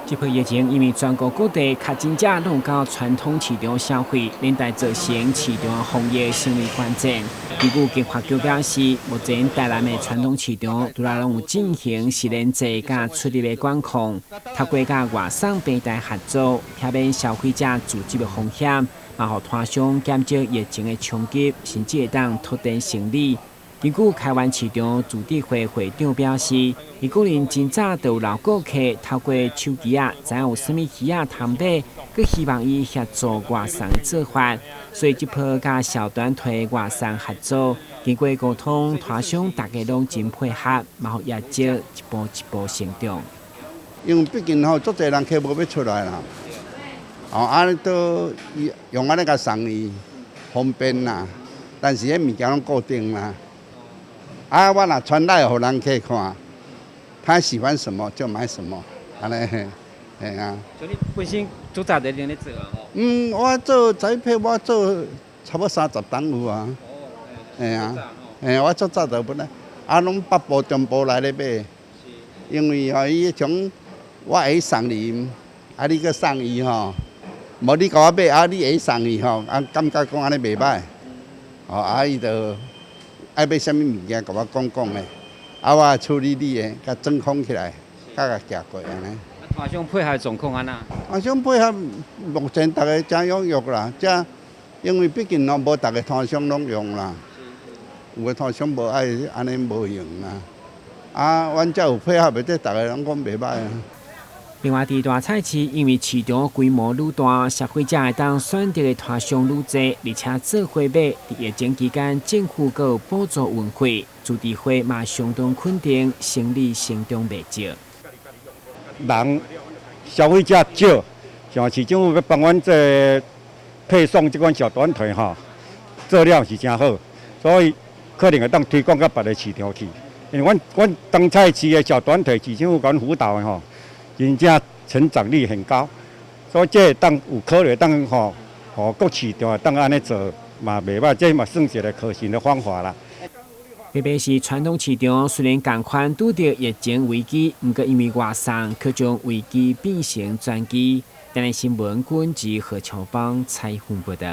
这波疫情因为全国各地较真正拢到传统市场消费，连带造成市场防疫成为关键。根据经发局表示，目前台南的传统市场拄来拢有进行实联制甲出入的管控，透过甲外省平台合作，避免消费者自集的风险，也互摊商减少疫情的冲击，甚至会当拓展生意。根据开湾市场主治会会长表示，伊个人真早就有老顾客透过手机知影有啥物鱼通买，佮希望伊协助外送做法，所以这波甲小短腿外送合作，经过沟通，摊商大家拢真配合，嘛互业绩一步一步成长。因为毕竟足侪人客无要出来啦，安尼都用安尼甲送伊方便啦，但是迄物件拢固定啦。我若传来互人客看，他喜欢什么就买什么，安尼嘿啊。所以你本身做早在咧做啊？我做栽培，我做差不多30档有啊。嘿啊，我做早就本来，拢北部、中部来咧买，因为伊迄种我会送你，你去送伊吼，无你甲我买，你会送伊吼，感觉讲安尼袂歹，伊就。爱买啥物物件，甲我讲咧，我处理你的，甲整控起来，甲行过安尼。摊商配合状况安那？摊商配合，目前大家真踊跃啦，因为毕竟无大家摊商拢用啦，有个摊商无爱安尼无用啦。阮遮有配合的，这大家拢讲袂歹啊。另外，伫大菜市，因为市场规模愈大，消费者会当选择的摊商愈多，而且做伙买。伫疫情期间，政府阁有补助运费，主治会嘛相当肯定，生意成长袂少。人消费者少，像市政府要帮阮这配送这款小短腿吼，做了是真好，所以可能会当推广到别个市场去。因为阮东菜市的小短腿，市政府阮辅导的吼。人家成长率很高，所以这当有可能当互各市场当安尼做嘛袂歹，这嘛算一个可行的方法啦。特别是传统市场，虽然同款拄着疫情危机，不过因为外送，却将危机变成转机。台南新闻，军及何乔邦采访报道。